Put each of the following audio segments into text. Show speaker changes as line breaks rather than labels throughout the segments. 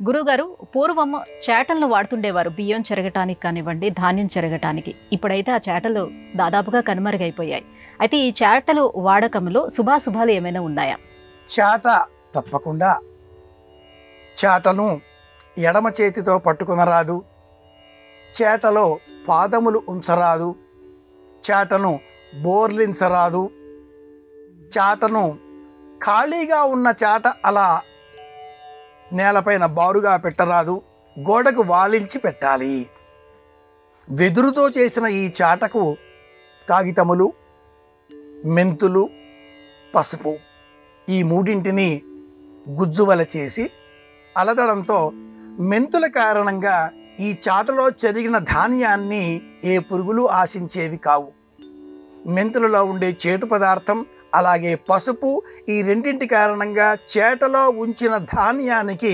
గురుగారు పూర్వం చేటలను వాడుతుండేవారు బియ్యం చెరగటానికి కానివ్వండి, ధాన్యం చెరగటానికి. ఇప్పుడైతే ఆ చేటలు దాదాపుగా కనుమరుగైపోయాయి. అయితే ఈ చేటలు వాడకంలో శుభాశుభాలు ఏమైనా ఉన్నాయా?
చేట తప్పకుండా. చేటను ఎడమ చేతితో పట్టుకునరాదు, చేటలో పాదములు ఉంచరాదు, చేటను బోర్లించరాదు, చేటను ఖాళీగా ఉన్న చేట అలా నేలపైన బారుగా పెట్టరాదు, గోడకు వాలించి పెట్టాలి. వెదురుతో చేసిన ఈ చాటకు కాగితములు, మెంతులు, పసుపు ఈ మూడింటిని గుజ్జువల చేసి అలదడంతో మెంతుల కారణంగా ఈ చాటలో చెరిగిన ధాన్యాన్ని ఏ పురుగులు ఆశించేవి కావు. మెంతులలో ఉండే చేదు పదార్థం అలాగే పసుపు ఈ రెండింటి కారణంగా చేటలో ఉంచిన ధాన్యానికి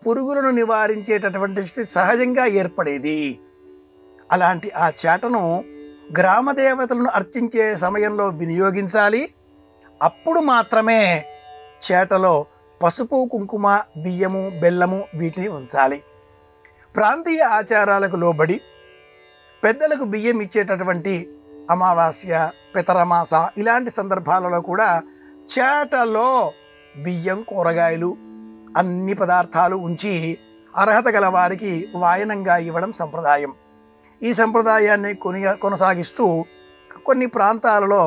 పురుగులను నివారించేటటువంటి స్థితి సహజంగా ఏర్పడేది. అలాంటి ఆ చేటను గ్రామదేవతలను అర్చించే సమయంలో వినియోగించాలి. అప్పుడు మాత్రమే చేటలో పసుపు, కుంకుమ, బియ్యము, బెల్లము వీటిని ఉంచాలి. ప్రాంతీయ ఆచారాలకు లోబడి పెద్దలకు బియ్యం ఇచ్చేటటువంటి అమావాస్య, పితరమాస ఇలాంటి సందర్భాలలో కూడా చేటలో బియ్యం, కూరగాయలు అన్ని పదార్థాలు ఉంచి అర్హత గల వారికి వాయనంగా ఇవ్వడం సంప్రదాయం. ఈ సంప్రదాయాన్ని కొనసాగిస్తూ కొన్ని ప్రాంతాలలో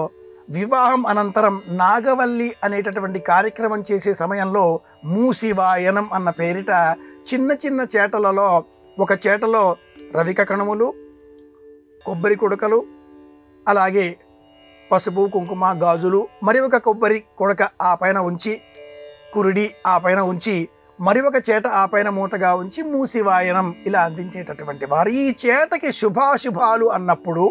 వివాహం అనంతరం నాగవల్లి అనేటటువంటి కార్యక్రమం చేసే సమయంలో మూసివాయనం అన్న పేరిట చిన్న చిన్న చేటలలో ఒక చేటలో రవిక కణములు, కొబ్బరి కుడకలు, అలాగే పసుపు, కుంకుమ, గాజులు, మరి ఒక కొబ్బరి కుడక ఆ పైన ఉంచి, కురిడి ఆ పైన ఉంచి, మరి ఒక చేట ఆ పైన మూతగా ఉంచి మూసివాయనం ఇలా అందించేటటువంటి వారు. ఈ చేటకి శుభాశుభాలు అన్నప్పుడు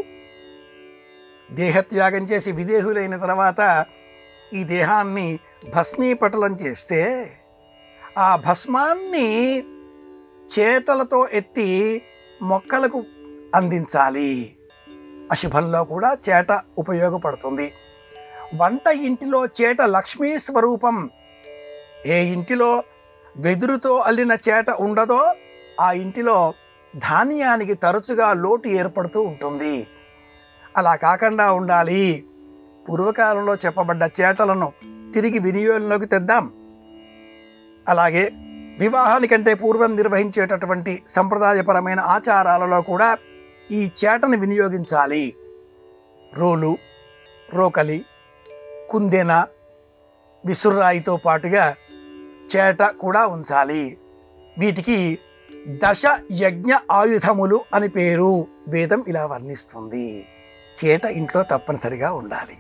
దేహత్యాగం చేసి విదేహులైన తర్వాత ఈ దేహాన్ని భస్మీపటలం చేస్తే ఆ భస్మాన్ని చేటలతో ఎత్తి మొక్కలకు అందించాలి. అశుభంలో కూడా చేట ఉపయోగపడుతుంది. వంట ఇంటిలో చేట లక్ష్మీ స్వరూపం. ఏ ఇంటిలో వెదురుతో అల్లిన చేట ఉండదో ఆ ఇంటిలో ధాన్యానికి తరచుగా లోటు ఏర్పడుతూ ఉంటుంది. అలా కాకుండా ఉండాలి. పూర్వకాలంలో చెప్పబడ్డ చేటలను తిరిగి వినియోగంలోకి తెద్దాం. అలాగే వివాహానికంటే పూర్వం నిర్వహించేటటువంటి సంప్రదాయపరమైన ఆచారాలలో కూడా ఈ చేటను వినియోగించాలి. రోలు, రోకలి, కుందెన, విసుర్రాయితో పాటుగా చేట కూడా ఉంచాలి. వీటికి దశ యజ్ఞ ఆయుధములు అని పేరు. వేదం ఇలా వర్ణిస్తుంది. చేట ఇంట్లో తప్పనిసరిగా ఉండాలి.